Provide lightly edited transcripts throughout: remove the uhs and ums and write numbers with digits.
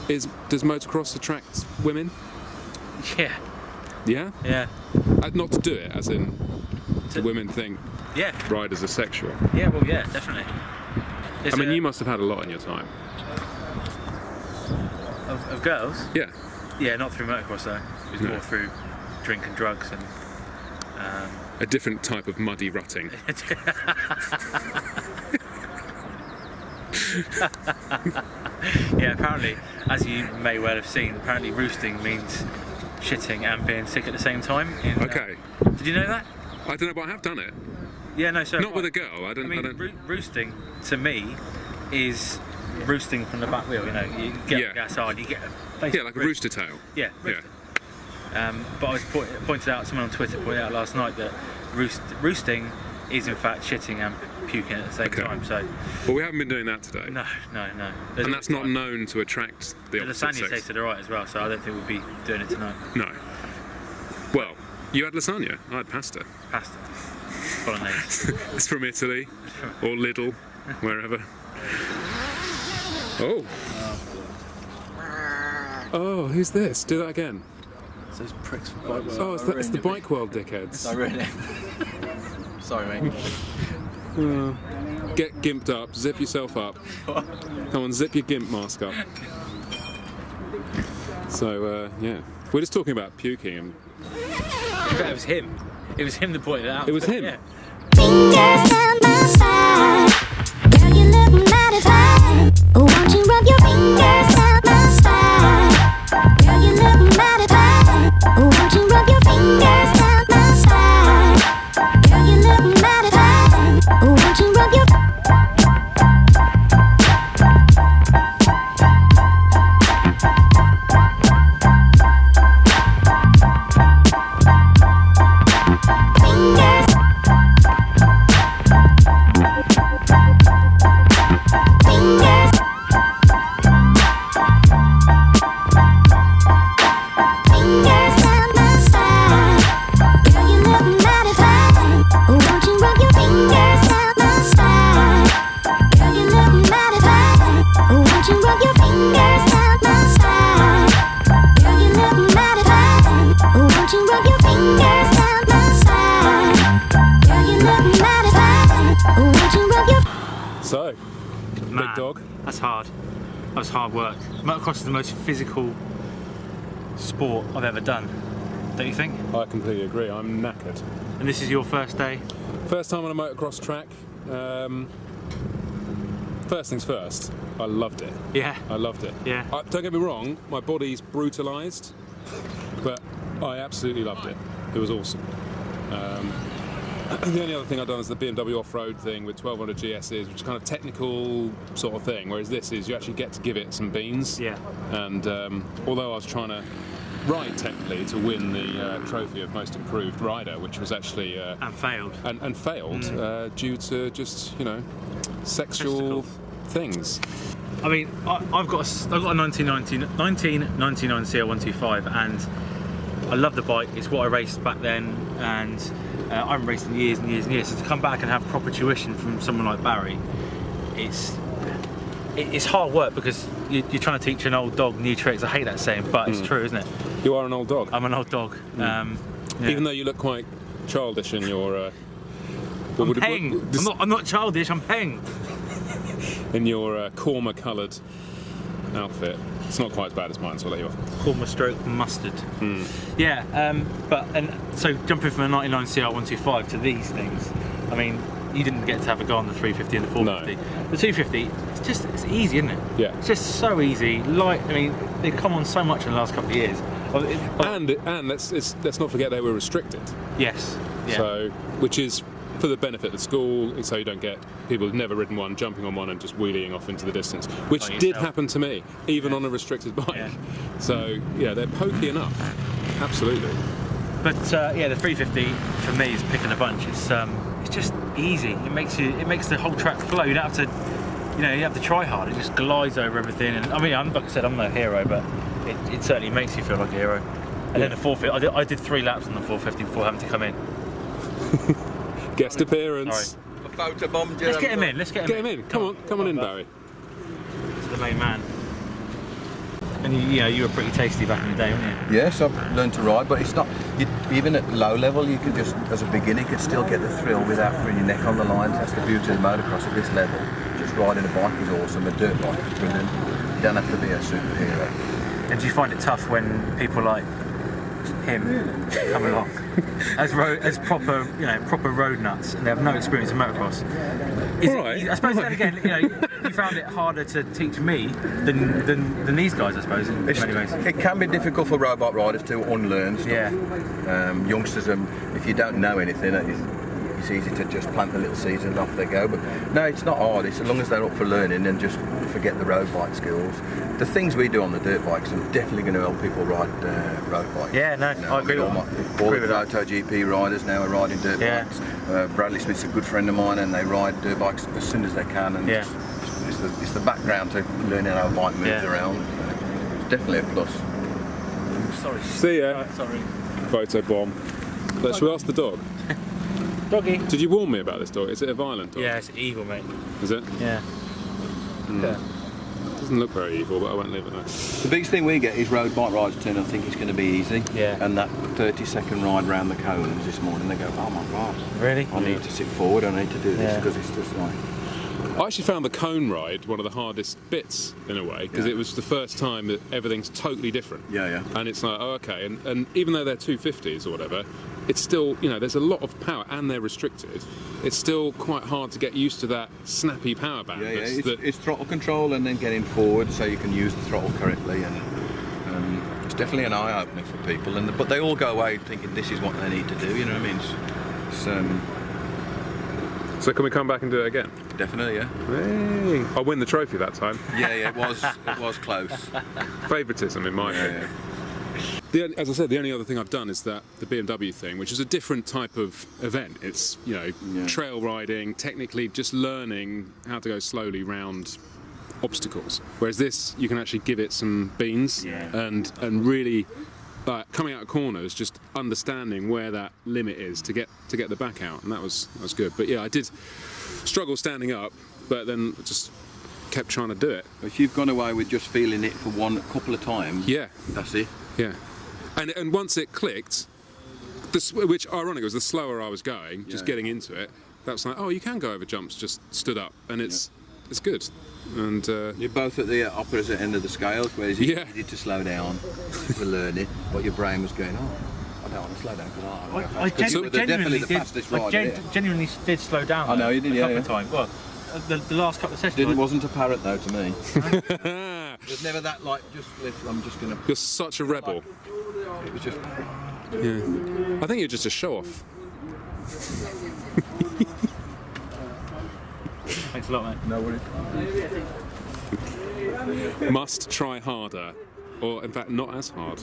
Does motocross attract women? Yeah. Yeah? Yeah. Not to do it, as in the women think riders are sexual. Yeah, well, yeah, definitely. I mean, you must have had a lot in your time. Of girls? Yeah. Yeah, not through motocross though. It was more through drink and drugs and... A different type of muddy rutting. Yeah, apparently, as you may well have seen, apparently roosting means shitting and being sick at the same time. Okay. Did you know that? I don't know, but I have done it. Yeah, no, so... Not with a girl, I don't... roosting, to me, is roosting from the back wheel, you know. You get the outside, you get... Yeah, like a rooster tail. Yeah, roosting. But I was pointed out, someone on Twitter pointed out last night that roosting is in fact shitting and puking at the same time. So, well, we haven't been doing that today. No. And that's not known to attract the opposite sex. The lasagna tasted alright as well, so I don't think we'll be doing it tonight. No. Well, you had lasagna. I had pasta. Pasta. Bolognese. It's from Italy or Lidl, wherever. Oh, who's this? Do that again. It's those pricks from Bike World. Oh, it's the Bike World dickheads. I ruined it. Sorry, mate. Get gimped up, zip yourself up. Come on, zip your gimp mask up. So, yeah. We're just talking about puking and... It was him. It was him that pointed it out. It was him? Yeah. Fingers down my spine. Girl, you look mighty fine. Won't you rub your fingers down my spine? Girl, you look mighty fine. Won't you rub your fingers down my spine? Girl, you look mighty fine. Won't you rub your... So, Man, big dog. That's hard. That was hard work. Motocross is the most physical sport I've ever done. Don't you think? I completely agree. I'm knackered. And this is your first day? First time on a motocross track. First things first, I loved it. Yeah. I loved it. Yeah. Don't get me wrong, my body's brutalised, but I absolutely loved it. It was awesome. The only other thing I've done is the BMW off-road thing with 1200 GSs, which is kind of technical sort of thing, whereas this is you actually get to give it some beans. Yeah. And although I was trying to ride technically to win the trophy of most improved rider, which was actually and failed. And failed due to just, you know, sexual things. I mean, I've got a 1999 CL125, and I love the bike. It's what I raced back then, and I haven't raced in years and years and years. So to come back and have proper tuition from someone like Barry, it's hard work, because you're trying to teach an old dog new tricks. I hate that saying, but it's true, isn't it? You are an old dog. I'm an old dog. Yeah. Even though you look quite childish in your... I'm peng. I'm not childish, I'm peng. In your Korma coloured outfit. It's not quite as bad as mine, so I'll let you off. Korma stroke mustard. Yeah, so jumping from a 99 CR125 to these things, I mean, you didn't get to have a go on the 350 and the 450. No. The 250, it's easy, isn't it? Yeah. It's just so easy. Light. I mean, they've come on so much in the last couple of years. And let's not forget they were restricted. Yes. Yeah. So, which is for the benefit of the school, so you don't get people who've never ridden one jumping on one and just wheeling off into the distance, which did happen to me, even on a restricted bike. Yeah. So yeah, they're pokey enough, absolutely. But yeah, the 350 for me is picking a bunch. It's just easy. It makes the whole track flow. You don't have to, you don't have to try hard. It just glides over everything. And I mean, like I said, I'm no hero, but it certainly makes you feel like a hero. And then the 450, I did 3 laps on the 450 before having to come in. Guest appearance. A photo bomb. Let's get him in. Let's get him in. Come on in, Barry. This is the main man. And you were pretty tasty back in the day, weren't you? Yes, I've learned to ride, but it's not. Even at low level, you can just, as a beginner, you can still get the thrill without putting your neck on the line. That's the beauty of motocross at this level. Just riding a bike is awesome. A dirt bike is brilliant. You don't have to be a superhero. And do you find it tough when people like him come along as proper road nuts and they have no experience in motocross? I suppose then again, you found it harder to teach me than these guys, I suppose, in many ways. It can be difficult for road bike riders to unlearn stuff. Yeah. Youngsters, if you don't know anything, it's easy to just plant the little seeds and off they go. But no, it's not hard. It's as long as they're up for learning and just forget the road bike skills. The things we do on the dirt bikes are definitely going to help people ride road bikes. Yeah, no, I agree with that. All the MotoGP riders now are riding dirt bikes. Bradley Smith's a good friend of mine, and they ride dirt bikes as soon as they can. And it's the background to learning how a bike moves around. It's definitely a plus. Sorry. See ya. Sorry. Photo bomb. Should we ask the dog? Doggy. Did you warn me about this dog? Is it a violent dog? Yeah, it's evil, mate. Is it? Yeah. Doesn't look very evil, but I won't leave it there. The biggest thing we get is road bike riders turn and think it's going to be easy. Yeah. And that 30-second ride round the cones this morning, they go, oh my God. Really? I need to sit forward, I need to do this because it's just like... I actually found the cone ride one of the hardest bits in a way because it was the first time that everything's totally different. Yeah. And it's like, oh, okay. And even though they're 250s or whatever, it's still, there's a lot of power and they're restricted. It's still quite hard to get used to that snappy power band. Yeah. It's throttle control and then getting forward so you can use the throttle correctly. And it's definitely an eye-opener for people. But they all go away thinking this is what they need to do, you know what I mean? So can we come back and do it again? Definitely, yeah. Hey. I'll win the trophy that time. Yeah, it was close. Favouritism in my opinion. As I said, the only other thing I've done is the BMW thing, which is a different type of event. It's trail riding, technically just learning how to go slowly round obstacles. Whereas this, you can actually give it some beans and really coming out of corners, just understanding where that limit is to get the back out, and that was good. But yeah, I did struggle standing up, but then just kept trying to do it. If you've gone away with just feeling it for couple of times, that's it. Yeah, and once it clicked, which ironically was the slower I was going, just getting into it, that was like, oh, you can go over jumps, just stood up, and it's good. And you're both at the opposite end of the scale, whereas you needed to slow down to learn it, but your brain was going, I don't want to slow down because I genuinely did slow down. I know you did, a couple of times. Well, the last couple of sessions. It wasn't a parrot though to me. There's never that I'm just gonna. You're such a rebel. It was just. Yeah. I think you're just a show off. Thanks a lot, mate. No worries. Must try harder, or in fact, not as hard.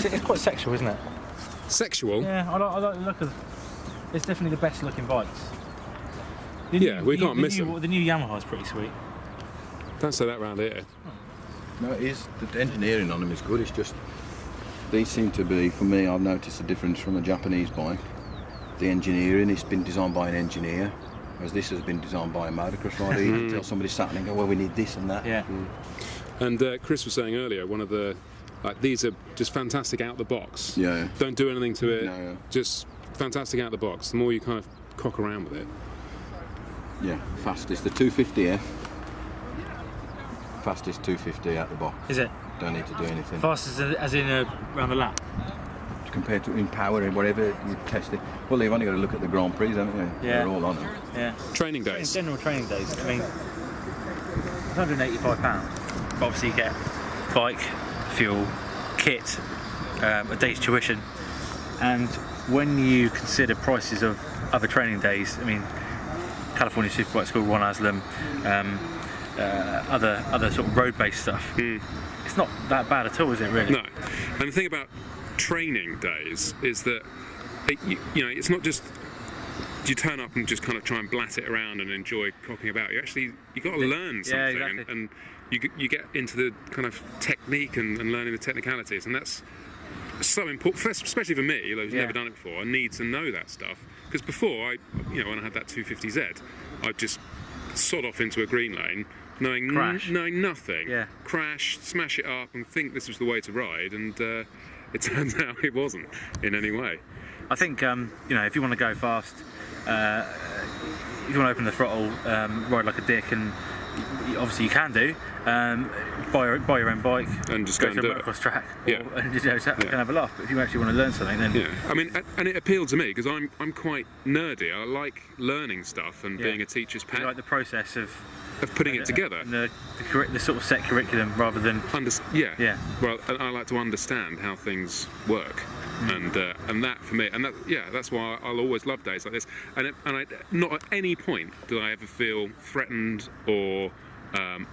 It's quite sexual, isn't it? Sexual? Yeah, I like the look of. It's definitely the best looking bikes. We can't miss them. The new Yamaha's pretty sweet. Don't say that round here. No, it is. The engineering on them is good. It's just these seem to be, for me, I've noticed a difference from a Japanese bike. The engineering, it's been designed by an engineer, whereas this has been designed by a motocross rider. You can tell somebody sat and go, well, we need this and that. Yeah. And Chris was saying earlier, one of the these are just fantastic out the box. Yeah. Don't do anything to it. No. Just fantastic out the box. The more you kind of cock around with it. Yeah, fastest. The 250F. Fastest 250 out the box. Is it? Don't need to do anything. Fastest as in around the lap? Compared to in power and whatever you test it. Well, you've only got to look at the Grand Prix, haven't you? Yeah. They're all on them. Yeah. Training days. General training days. I mean, £185. But obviously you get bike, fuel, kit, a day's tuition, and when you consider prices of other training days, I mean, California Superbike School, Ron Aslam, other sort of road-based stuff. It's not that bad at all, is it? Really? No. And the thing about training days is that it's not just you turn up and just kind of try and blat it around and enjoy cocking about. You got to learn something, exactly. and you get into the kind of technique and learning the technicalities, and that's so important, especially for me, who's never done it before. I need to know that stuff because before when I had that 250Z, I'd just sod off into a green lane, knowing nothing. Yeah. Crash, smash it up, and think this was the way to ride, and it turns out it wasn't in any way. I think if you want to go fast, if you want to open the throttle, ride like a dick, and obviously you can do. Buy your own bike and just go go to and a do it. motocross track, Yeah. and can have a laugh. But if you actually want to learn something, then Yeah, I mean, and it appealed to me because I'm quite nerdy. I like learning stuff and being a teacher's pet, you like the process of putting it together. and the sort of set curriculum rather than Yeah. Well, and I like to understand how things work, and that for me, and that's why I'll always love days like this. And not at any point do I ever feel threatened or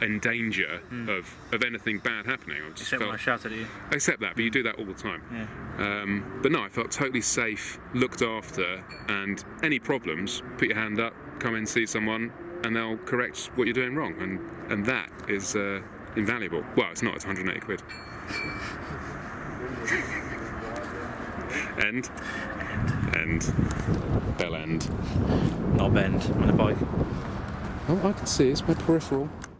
in danger of anything bad happening. I just except when I shouted at you. Except that, but you do that all the time. Yeah. But no, I felt totally safe, looked after, and any problems, put your hand up, come in, see someone, and they'll correct what you're doing wrong, and that is invaluable. Well, it's not, it's 180 quid. End. Bell end. Not bend on the bike. Oh, I can see, it's my peripheral.